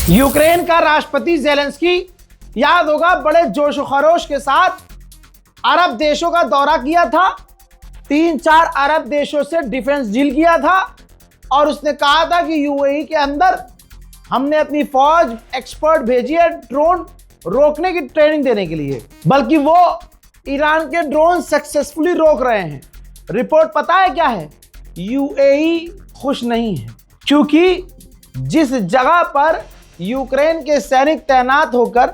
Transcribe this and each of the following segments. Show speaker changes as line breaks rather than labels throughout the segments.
Ukraine का राष्ट्रपति Zelensky याद होगा बड़े जोश व खरोश के साथ अरब देशों का दौरा किया था। 3-4 अरब देशों से डिफेंस डील किया था और उसने कहा था कि यूएई के अंदर हमने अपनी फौज एक्सपर्ट भेजी है ड्रोन रोकने की ट्रेनिंग देने के लिए, बल्कि वो ईरान के ड्रोन सक्सेसफुली रोक रहे हैं। रिपोर्ट पता है क्या है? यूएई खुश नहीं है, क्योंकि जिस जगह पर यूक्रेन के सैनिक तैनात होकर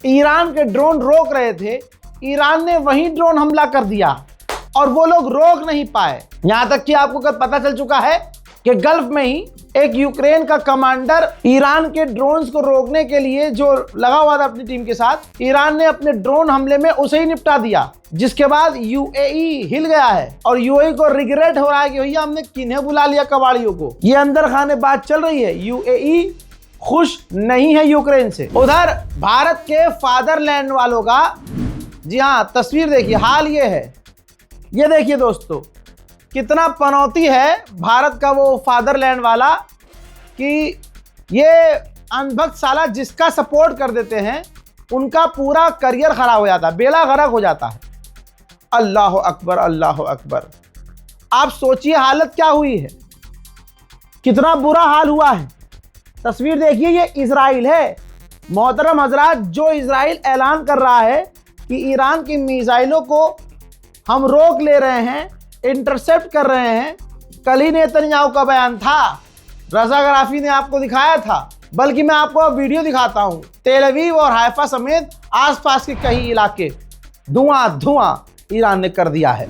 ईरान के ड्रोन रोक रहे थे, ईरान ने वहीं ड्रोन हमला कर दिया और वो लोग रोक नहीं पाए। यहां तक कि आपको कल पता चल चुका है कि गल्फ में ही एक यूक्रेन का कमांडर ईरान के ड्रोन्स को रोकने के लिए जो लगा हुआ था अपनी टीम के साथ, ईरान ने अपने ड्रोन हमले में उसे ही निपटा दिया, जिसके बाद यूएई हिल गया है और यूएई को रिग्रेट हो रहा है कि भैया हमने किन्हें बुला लिया कबाड़ियों को। ये अंदर खाने बात चल रही है। यूएई खुश नहीं है यूक्रेन से। उधर भारत के फादरलैंड वालों का, जी हाँ, तस्वीर देखिए, हाल ये है। ये देखिए दोस्तों, कितना पनौती है भारत का वो फादरलैंड वाला कि ये अनभक्त साला जिसका सपोर्ट कर देते हैं उनका पूरा करियर खराब हो जाता है, बेड़ा गर्क हो जाता है। अल्लाह अकबर, अल्लाह अकबर। आप सोचिए हालत क्या हुई है, कितना बुरा हाल हुआ है। तस्वीर देखिए, ये इजराइल है। मोहतरम हजरात, जो इजराइल ऐलान कर रहा है कि ईरान की मिसाइलों को हम रोक ले रहे हैं, इंटरसेप्ट कर रहे हैं, कल ही नेतन्याहू का बयान था। रजा गराफी ने आपको दिखाया था, बल्कि मैं आपको अब वीडियो दिखाता हूं। तेल अवीव और हाइफा समेत आसपास के कई इलाके धुआं धुआं ईरान ने कर दिया है।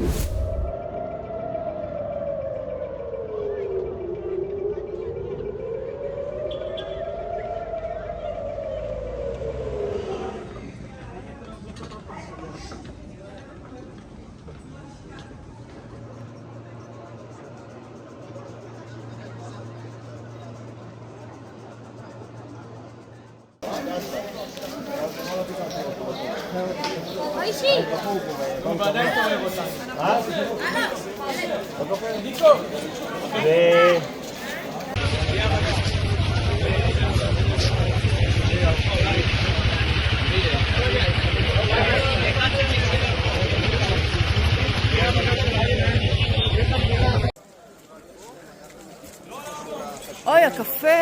אוי, הקפה,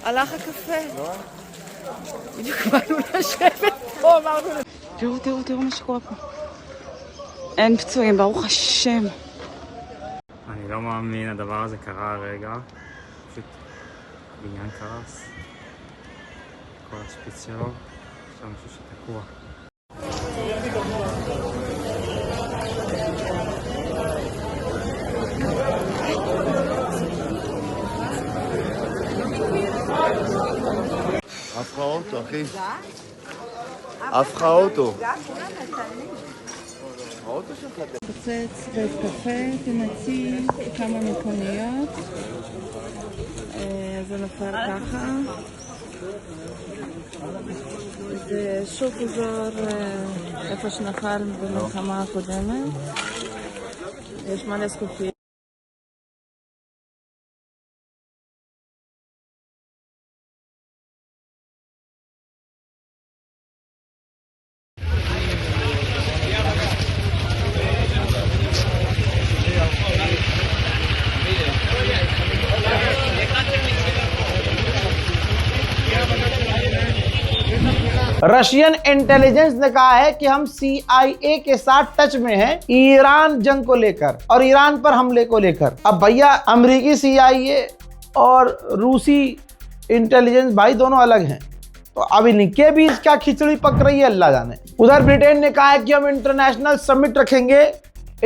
הלך הקפה. בדיוק באנו לשבת פה, אמרנו... תראו מה שקורה פה. אין פצועים, ברוך השם.
אני לא מאמין, הדבר הזה קרה הרגע. פשוט בניין קרס. כל השפיץ שלו, עכשיו משהו שתקוע.
עף לך האוטו, אחי. עף לך האוטו. האוטו שלך.
פוצץ בית קפה, תנצי כמה מכוניות. זה נופל ככה. זה שוב חוזר איפה שנפל במלחמה הקודמת. יש מלא זכוכית.
रशियन इंटेलिजेंस ने कहा है कि हम CIA के साथ टच में हैं ईरान जंग को लेकर और ईरान पर हमले को लेकर। अब भैया अमेरिकी CIA और रूसी इंटेलिजेंस भाई दोनों अलग हैं, तो अब इनके बीच क्या खिचड़ी पक रही है अल्लाह जाने। उधर ब्रिटेन ने कहा है कि हम इंटरनेशनल समिट रखेंगे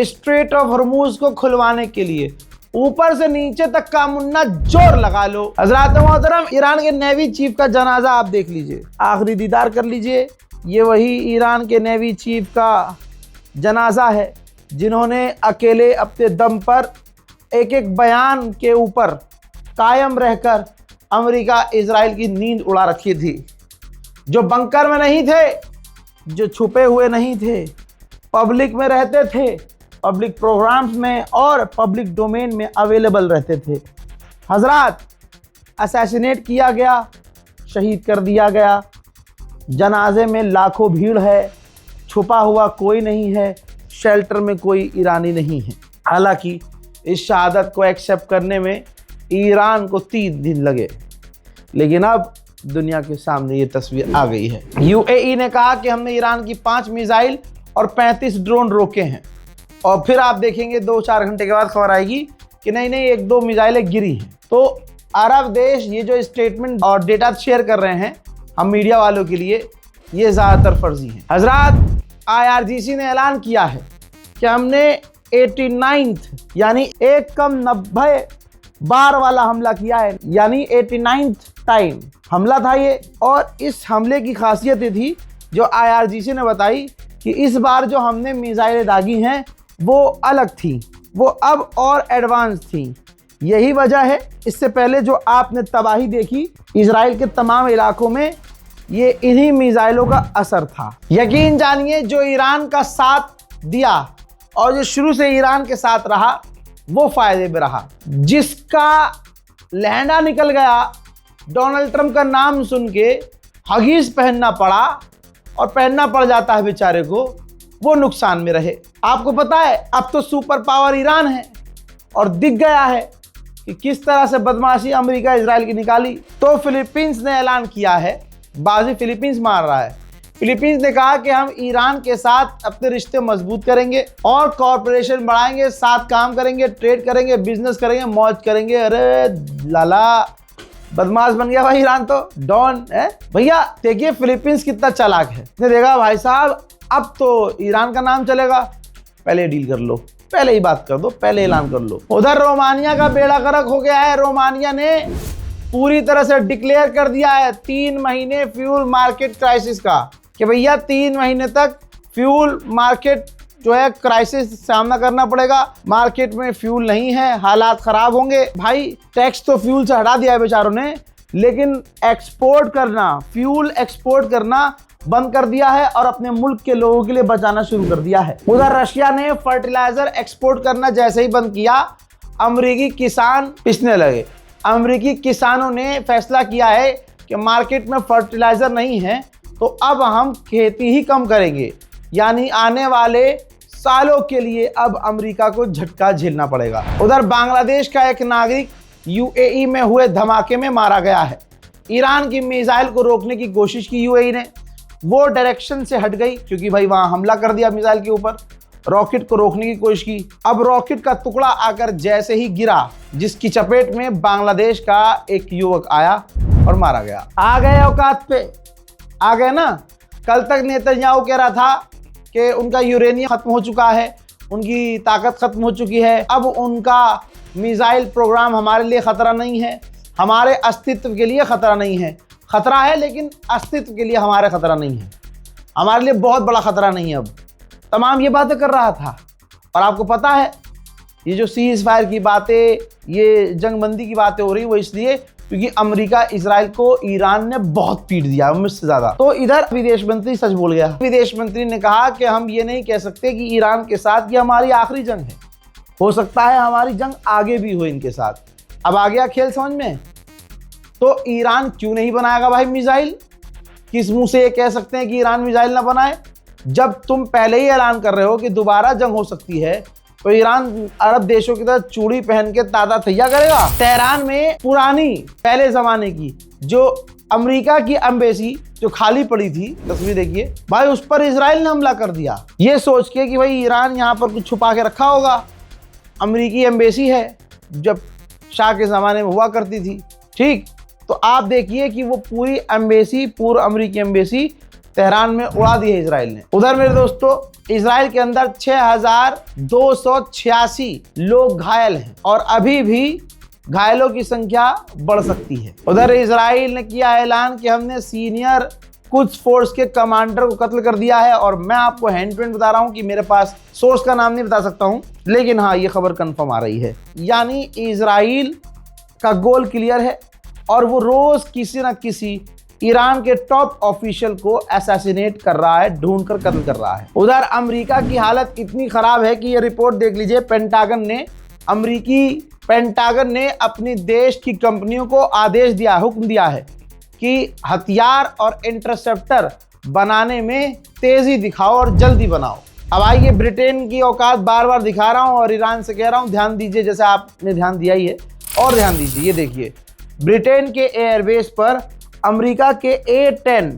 स्ट्रेट ऑफ हॉर्मूज को खुलवाने के लिए। ऊपर से नीचे तक का मुन्ना जोर लगा लो। हजरात मोहतरम, ईरान के नेवी चीफ का जनाजा आप देख लीजिए, आखिरी दीदार कर लीजिए। ये वही ईरान के नेवी चीफ का जनाजा है जिन्होंने अकेले अपने दम पर एक एक बयान के ऊपर कायम रहकर अमेरिका इजराइल की नींद उड़ा रखी थी। जो बंकर में नहीं थे, जो छुपे हुए नहीं थे, पब्लिक में रहते थे, पब्लिक प्रोग्राम्स में और पब्लिक डोमेन में अवेलेबल रहते थे। हजरात, असैसिनेट किया गया, शहीद कर दिया गया, जनाजे में लाखों भीड़ है, छुपा हुआ कोई नहीं है, शेल्टर में कोई ईरानी नहीं है। हालांकि इस शहादत को एक्सेप्ट करने में ईरान को 3 दिन लगे, लेकिन अब दुनिया के सामने ये तस्वीर आ गई है। यूएई ने कहा कि हमने ईरान की 5 मिसाइल और 35 ड्रोन रोके हैं, और फिर आप देखेंगे 2-4 घंटे के बाद खबर आएगी कि नहीं 1-2 मिसाइलें गिरी हैं। तो अरब देश ये जो स्टेटमेंट और डेटा शेयर कर रहे हैं हम मीडिया वालों के लिए, ये ज़्यादातर फर्जी हैं। हजरात, IRGC ने ऐलान किया है कि हमने 89th यानी 1 कम 90 बार वाला हमला किया है, यानी 89th टाइम हमला था ये। और इस हमले की खासियत ये थी जो IRGC ने बताई कि इस बार जो हमने मिसाइलें दागी हैं वो अलग थी, वो अब और एडवांस थी। यही वजह है इससे पहले जो आपने तबाही देखी इजराइल के तमाम इलाकों में, ये इन्हीं मिसाइलों का असर था। यकीन जानिए, जो ईरान का साथ दिया और जो शुरू से ईरान के साथ रहा वो फायदे में रहा। जिसका लहंगा निकल गया, डोनाल्ड ट्रंप का नाम सुन के हगीज पहनना पड़ा और पहनना पड़ जाता है बेचारे को, वो नुकसान में रहे। आपको पता है अब तो सुपर पावर ईरान है, और दिख गया है कि किस तरह से बदमाशी अमेरिका इजराइल की निकाली। तो फिलीपींस ने ऐलान किया है, बाजी फिलीपींस मार रहा है। फिलीपींस ने कहा कि हम ईरान के साथ अपने रिश्ते मजबूत करेंगे और कॉर्पोरेशन बढ़ाएंगे, साथ काम करेंगे, ट्रेड करेंगे, बिजनेस करेंगे, मौज करेंगे। अरे लाला, बदमाश बन गया भाई ईरान, तो डॉन है भैया। देखिए फिलीपींस कितना चालाक है, ने देखा भाई साहब अब तो ईरान का नाम चलेगा, पहले डील कर लो, पहले ही बात कर दो, पहले ऐलान कर लो। उधर रोमानिया का बेड़ा गर्क हो गया है। रोमानिया ने पूरी तरह से डिक्लेयर कर दिया है 3 महीने फ्यूल मार्केट क्राइसिस का, कि भैया 3 महीने तक फ्यूल मार्केट जो है क्राइसिस सामना करना पड़ेगा। मार्केट में फ्यूल नहीं है, हालात खराब होंगे। भाई टैक्स तो फ्यूल से हटा दिया है बेचारों ने, लेकिन एक्सपोर्ट करना, फ्यूल एक्सपोर्ट करना बंद कर दिया है और अपने मुल्क के लोगों के लिए बचाना शुरू कर दिया है। उधर रशिया ने फर्टिलाइजर एक्सपोर्ट करना जैसे ही बंद किया, अमेरिकी किसान पिसने लगे। अमेरिकी किसानों ने फैसला किया है कि मार्केट में फर्टिलाइजर नहीं है तो अब हम खेती ही कम करेंगे, यानी आने वाले सालों के लिए अब अमेरिका को झटका झेलना पड़ेगा। उधर बांग्लादेश का एक नागरिक यूएई में हुए धमाके में मारा गया है। ईरान की मिसाइल को रोकने की कोशिश की यूएई ने, वो डायरेक्शन से हट गई क्योंकि भाई वहां हमला कर दिया मिसाइल के ऊपर, रॉकेट को रोकने की कोशिश की। अब रॉकेट का टुकड़ा आकर जैसे ही गिरा, जिसकी चपेट में बांग्लादेश का एक युवक आया और मारा गया। आ गए औकात पे, आ गए ना। कल तक नेतन्याहू कह रहा था कि उनका यूरेनियम खत्म हो चुका है, उनकी ताकत खत्म हो चुकी है, अब उनका मिसाइल प्रोग्राम हमारे लिए खतरा नहीं है, हमारे अस्तित्व के लिए खतरा नहीं है। खतरा है लेकिन अस्तित्व के लिए हमारे खतरा नहीं है, हमारे लिए बहुत बड़ा खतरा नहीं है। अब तमाम ये बातें कर रहा था। और आपको पता है ये जो सीज फायर की बातें, ये जंगबंदी की बातें हो रही, वो इसलिए क्योंकि अमेरिका इजराइल को ईरान ने बहुत पीट दिया, मुझसे ज्यादा। तो इधर विदेश मंत्री सच बोल गया। विदेश मंत्री ने कहा कि हम ये नहीं कह सकते कि ईरान के साथ ये हमारी आखिरी जंग है, हो सकता है हमारी जंग आगे भी हो इनके साथ। अब आ गया खेल समझ में। तो ईरान क्यों नहीं बनाएगा भाई मिसाइल? किस मुंह से ये कह सकते हैं कि ईरान मिसाइल ना बनाए, जब तुम पहले ही ऐलान कर रहे हो कि दोबारा जंग हो सकती है? तो ईरान अरब देशों की तरह चूड़ी पहन के ताता थैया करेगा? तेहरान में पुरानी पहले जमाने की जो अमेरिका की एम्बेसी जो खाली पड़ी थी, तस्वीर देखिए भाई, उस पर इजराइल ने हमला कर दिया, ये सोच के कि भाई ईरान यहाँ पर कुछ छुपा के रखा होगा। अमेरिकी एम्बेसी है, जब शाह के ज़माने में हुआ करती थी, ठीक। तो आप देखिए कि वो पूरी एम्बेसी, पूर्व अमेरिकी एम्बेसी तेहरान में उड़ा दी है इजराइल ने। उधर मेरे दोस्तों, इजराइल के अंदर 6286 लोग घायल हैं और अभी भी घायलों की संख्या बढ़ सकती है। उधर इजराइल ने किया ऐलान कि हमने सीनियर कुछ फोर्स के कमांडर को कत्ल कर दिया है। और मैं आपको हैंड टू हैंड बता रहा हूं कि मेरे पास सोर्स का नाम नहीं बता सकता हूं, लेकिन हाँ ये खबर कंफर्म आ रही है। यानी इजराइल का गोल क्लियर है और वो रोज किसी ना किसी ईरान के टॉप ऑफिशियल को असैसिनेट कर रहा है, ढूंढ कर कत्ल कर रहा है। उधर अमेरिका की हालत इतनी खराब है कि ये रिपोर्ट देख लीजिए, अमेरिकी पेंटागन ने अपनी देश की कंपनियों को आदेश दिया, हुक्म दिया है कि हथियार और इंटरसेप्टर बनाने में तेजी दिखाओ और जल्दी बनाओ। अब आइए, ब्रिटेन की औकात बार बार दिखा रहा हूं और ईरान से कह रहा हूं ध्यान दीजिए, जैसे आपने ध्यान दिया ही है, और ध्यान दीजिए। ये देखिए, ब्रिटेन के एयरबेस पर अमेरिका के A-10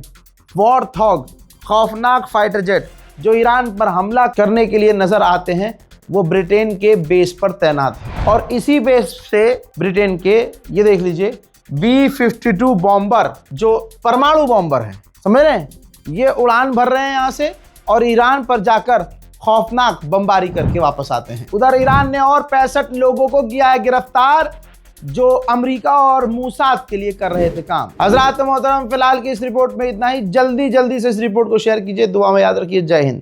वॉरथॉग खौफनाक फाइटर जेट जो ईरान पर हमला करने के लिए नजर आते हैं, वो ब्रिटेन के बेस पर तैनात है। और इसी बेस से ब्रिटेन के, ये देख लीजिए, B-52 बॉम्बर जो परमाणु बॉम्बर है, समझ रहे हैं, ये उड़ान भर रहे हैं यहाँ से और ईरान पर जाकर खौफनाक बमबारी करके वापस आते हैं। उधर ईरान ने और 65 लोगों को किया है गिरफ्तार, जो अमेरिका और मूसाद के लिए कर रहे थे काम। हजरात मोहतरम, फिलहाल की इस रिपोर्ट में इतना ही। जल्दी से इस रिपोर्ट को शेयर कीजिए, दुआ में याद रखिए। जय हिंद।